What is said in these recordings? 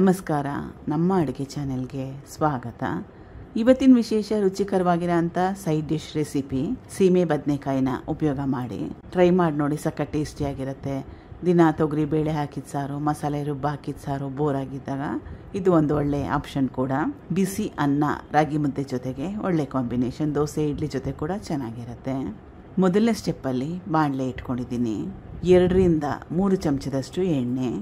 ನಮಸ್ಕಾರ, ನಮ್ಮ ಅಡುಗೆ ಚಾನೆಲ್ಗೆ ಸ್ವಾಗತ. ಇವತ್ತಿನ ವಿಶೇಷ ರುಚಿಕರವಾಗಿರೋಂಥ ಸೈಡ್ ಡಿಶ್ ರೆಸಿಪಿ ಸೀಮೆ ಬದನೆಕಾಯಿನ ಉಪಯೋಗ ಮಾಡಿ ಟ್ರೈ ಮಾಡಿ ನೋಡಿ. ಸಖತ್ ಟೇಸ್ಟಿಯಾಗಿರುತ್ತೆ. ದಿನ ತೊಗರಿ ಬೇಳೆ ಹಾಕಿದ ಸಾರು, ಮಸಾಲೆ ರುಬ್ಬ ಹಾಕಿದ ಸಾರು ಬೋರ್ ಆಗಿದ್ದಾಗ ಇದು ಒಂದು ಒಳ್ಳೆ ಆಪ್ಷನ್ ಕೂಡ. ಬಿಸಿ ಅನ್ನ ರಾಗಿ ಮುದ್ದೆ ಜೊತೆಗೆ ಒಳ್ಳೆ ಕಾಂಬಿನೇಷನ್. ದೋಸೆ ಇಡ್ಲಿ ಜೊತೆ ಕೂಡ ಚೆನ್ನಾಗಿರುತ್ತೆ. ಮೊದಲನೇ ಸ್ಟೆಪ್ಪಲ್ಲಿ ಬಾಣಲೆ ಇಟ್ಕೊಂಡಿದ್ದೀನಿ. 2-3 ಚಮಚದಷ್ಟು ಎಣ್ಣೆ,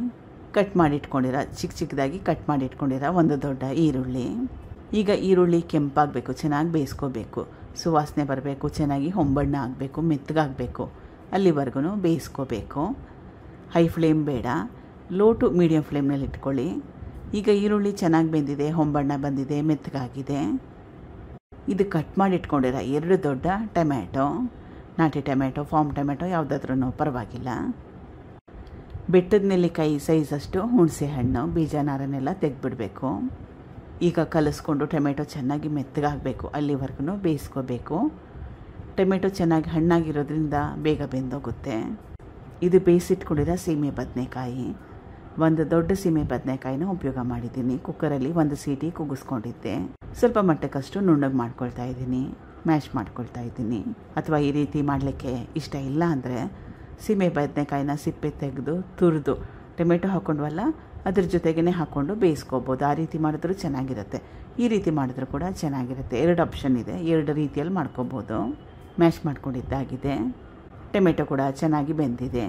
ಕಟ್ ಮಾಡಿ ಇಟ್ಕೊಂಡಿರೋ ಚಿಕ್ಕದಾಗಿ ಕಟ್ ಮಾಡಿ ಇಟ್ಕೊಂಡಿರೋ ಒಂದು ದೊಡ್ಡ ಈರುಳ್ಳಿ. ಈಗ ಈರುಳ್ಳಿ ಕೆಂಪಾಗಬೇಕು, ಚೆನ್ನಾಗಿ ಬೇಯಿಸ್ಕೋಬೇಕು, ಸುವಾಸನೆ ಬರಬೇಕು, ಚೆನ್ನಾಗಿ ಹೊಂಬಣ್ಣ ಆಗಬೇಕು, ಮೆತ್ತಗಾಗಬೇಕು, ಅಲ್ಲಿವರೆಗೂ ಬೇಯಿಸ್ಕೋಬೇಕು. ಹೈ ಫ್ಲೇಮ್ ಬೇಡ, ಲೋ ಟು ಮೀಡಿಯಮ್ ಫ್ಲೇಮ್ನಲ್ಲಿ ಇಟ್ಕೊಳ್ಳಿ. ಈಗ ಈರುಳ್ಳಿ ಚೆನ್ನಾಗಿ ಬೆಂದಿದೆ, ಹೊಂಬಣ್ಣ ಬಂದಿದೆ, ಮೆತ್ತಗಾಗಿದೆ. ಇದು ಕಟ್ ಮಾಡಿ ಇಟ್ಕೊಂಡಿರೋ 2 ದೊಡ್ಡ ಟೊಮ್ಯಾಟೊ, ನಾಟಿ ಟೊಮ್ಯಾಟೊ, ಫಾರ್ಮ್ ಟೊಮ್ಯಾಟೊ ಯಾವುದಾದ್ರೂ ಪರವಾಗಿಲ್ಲ. ಬೆಟ್ಟದ ನೆಲ್ಲಿಕಾಯಿ ಸೈಜಷ್ಟು ಹುಣಸೆ ಹಣ್ಣು, ಬೀಜ ನಾರನ್ನೆಲ್ಲ ತೆಗೆದುಬಿಡಬೇಕು. ಈಗ ಕಲಿಸ್ಕೊಂಡು ಟೊಮೆಟೊ ಚೆನ್ನಾಗಿ ಮೆತ್ತಗಾಗಬೇಕು, ಅಲ್ಲಿವರೆಗೂ ಬೇಯಿಸ್ಕೋಬೇಕು. ಟೊಮೆಟೊ ಚೆನ್ನಾಗಿ ಹಣ್ಣಾಗಿರೋದ್ರಿಂದ ಬೇಗ ಬೆಂದೋಗುತ್ತೆ. ಇದು ಬೇಯಿಸಿಟ್ಕೊಂಡಿರೋ ಸೀಮೆ ಬದನೆಕಾಯಿ, ಒಂದು ದೊಡ್ಡ ಸೀಮೆ ಬದನೆಕಾಯಿನ ಉಪಯೋಗ ಮಾಡಿದ್ದೀನಿ. ಕುಕ್ಕರಲ್ಲಿ 1 ಸೀಟಿ ಕೂಗಿಸ್ಕೊಂಡಿದ್ದೆ. ಸ್ವಲ್ಪ ಮಟ್ಟಕ್ಕಷ್ಟು ನುಣ್ಣಗೆ ಮಾಡ್ಕೊಳ್ತಾ ಇದ್ದೀನಿ, ಮ್ಯಾಶ್ ಮಾಡ್ಕೊಳ್ತಾ ಇದ್ದೀನಿ. ಅಥವಾ ಈ ರೀತಿ ಮಾಡಲಿಕ್ಕೆ ಇಷ್ಟ ಇಲ್ಲ ಅಂದರೆ ಸೀಮೆ ಬದನೆಕಾಯಿನ ಸಿಪ್ಪೆ ತೆಗೆದು ತುರಿದು ಟೊಮೆಟೊ ಹಾಕ್ಕೊಂಡ್ವಲ್ಲ ಅದ್ರ ಜೊತೆಗೇ ಹಾಕ್ಕೊಂಡು ಬೇಯಿಸ್ಕೋಬೋದು. ಆ ರೀತಿ ಮಾಡಿದ್ರೂ ಚೆನ್ನಾಗಿರುತ್ತೆ, ಈ ರೀತಿ ಮಾಡಿದ್ರೂ ಕೂಡ ಚೆನ್ನಾಗಿರುತ್ತೆ. 2 ಆಪ್ಷನ್ ಇದೆ, 2 ರೀತಿಯಲ್ಲಿ ಮಾಡ್ಕೋಬೋದು. ಮ್ಯಾಶ್ ಮಾಡ್ಕೊಂಡಿದ್ದಾಗಿದೆ. ಟೊಮೆಟೊ ಕೂಡ ಚೆನ್ನಾಗಿ ಬೆಂದಿದೆ.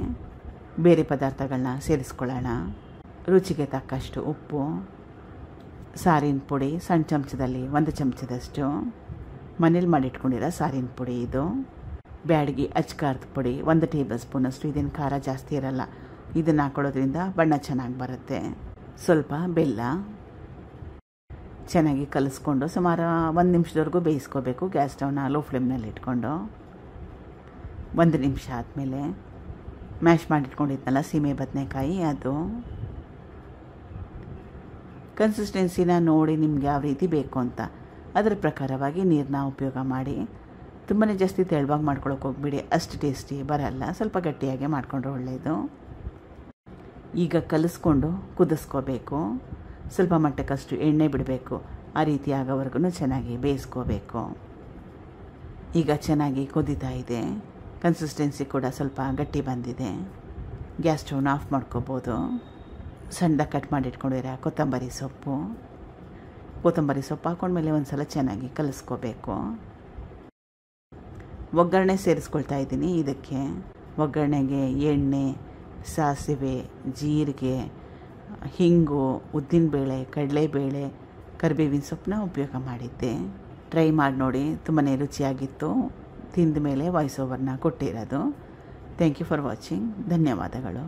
ಬೇರೆ ಪದಾರ್ಥಗಳನ್ನ ಸೇರಿಸ್ಕೊಳ್ಳೋಣ. ರುಚಿಗೆ ತಕ್ಕಷ್ಟು ಉಪ್ಪು, ಸಾರಿನ ಪುಡಿ ಸಣ್ಣ ಚಮಚದಲ್ಲಿ 1 ಚಮಚದಷ್ಟು, ಮನೇಲಿ ಮಾಡಿಟ್ಕೊಂಡಿರೋ ಸಾರಿನ ಪುಡಿ ಇದು. ಬ್ಯಾಡಗಿ ಅಚ್ಕಾರದ ಪುಡಿ 1 ಟೇಬಲ್ ಸ್ಪೂನಷ್ಟು. ಇದೇನು ಖಾರ ಜಾಸ್ತಿ ಇರಲ್ಲ, ಇದನ್ನು ಹಾಕೊಳ್ಳೋದ್ರಿಂದ ಬಣ್ಣ ಚೆನ್ನಾಗಿ ಬರುತ್ತೆ. ಸ್ವಲ್ಪ ಬೆಲ್ಲ. ಚೆನ್ನಾಗಿ ಕಲಿಸ್ಕೊಂಡು ಸುಮಾರು 1 ನಿಮಿಷದವರೆಗೂ ಬೇಯಿಸ್ಕೋಬೇಕು. ಗ್ಯಾಸ್ ಸ್ಟವ್ನ ಲೋ ಫ್ಲೇಮ್ನಲ್ಲಿ ಇಟ್ಕೊಂಡು 1 ನಿಮಿಷ ಆದಮೇಲೆ ಮ್ಯಾಶ್ ಮಾಡಿಟ್ಕೊಂಡಿದ್ನಲ್ಲ ಸೀಮೆ ಬದನೆಕಾಯಿ, ಅದು ಕನ್ಸಿಸ್ಟೆನ್ಸಿನ ನೋಡಿ ನಿಮ್ಗೆ ಯಾವ ರೀತಿ ಬೇಕು ಅಂತ ಅದರ ಪ್ರಕಾರವಾಗಿ ನೀರನ್ನ ಉಪಯೋಗ ಮಾಡಿ. ತುಂಬಾ ಜಾಸ್ತಿ ತೆಳುವಾಗಿ ಮಾಡ್ಕೊಳಕ್ಕೆ ಹೋಗ್ಬಿಡಿ, ಅಷ್ಟು ಟೇಸ್ಟಿ ಬರಲ್ಲ. ಸ್ವಲ್ಪ ಗಟ್ಟಿಯಾಗಿ ಮಾಡಿಕೊಂಡ್ರೆ ಒಳ್ಳೆಯದು. ಈಗ ಕಲಿಸ್ಕೊಂಡು ಕುದಿಸ್ಕೋಬೇಕು. ಸ್ವಲ್ಪ ಮಟ್ಟಕ್ಕಷ್ಟು ಎಣ್ಣೆ ಬಿಡಬೇಕು. ಆ ರೀತಿ ಆಗೋವರೆಗೂ ಚೆನ್ನಾಗಿ ಬೇಯಿಸ್ಕೋಬೇಕು. ಈಗ ಚೆನ್ನಾಗಿ ಕುದೀತಾ ಇದೆ. ಕನ್ಸಿಸ್ಟೆನ್ಸಿ ಕೂಡ ಸ್ವಲ್ಪ ಗಟ್ಟಿ ಬಂದಿದೆ. ಗ್ಯಾಸ್ ಸ್ಟವ್ನ ಆಫ್ ಮಾಡ್ಕೋಬೋದು. ಸಣ್ಣದಾಗಿ ಕಟ್ ಮಾಡಿ ಇಟ್ಕೊಂಡಿರೋ ಕೊತ್ತಂಬರಿ ಸೊಪ್ಪು ಹಾಕೊಂಡ್ಮೇಲೆ ಒಂದು ಸಲ ಚೆನ್ನಾಗಿ ಕಲಿಸ್ಕೋಬೇಕು. ಒಗ್ಗರಣೆ ಸೇರಿಸ್ಕೊಳ್ತಾ ಇದ್ದೀನಿ. ಇದಕ್ಕೆ ಒಗ್ಗರಣೆಗೆ ಎಣ್ಣೆ, ಸಾಸಿವೆ, ಜೀರಿಗೆ, ಹಿಂಗು, ಉದ್ದಿನಬೇಳೆ, ಕಡಲೆಬೇಳೆ, ಕರಿಬೇವಿನ ಸೊಪ್ಪನ್ನ ಉಪಯೋಗ ಮಾಡಿದ್ದೆ. ಟ್ರೈ ಮಾಡಿ ನೋಡಿ, ತುಂಬಾ ರುಚಿಯಾಗಿತ್ತು. ತಿಂದ ಮೇಲೆ ವಾಯ್ಸ್ ಓವರ್ನ ಕೊಟ್ಟಿರೋದು. Thank you for watching. ಧನ್ಯವಾದಗಳು.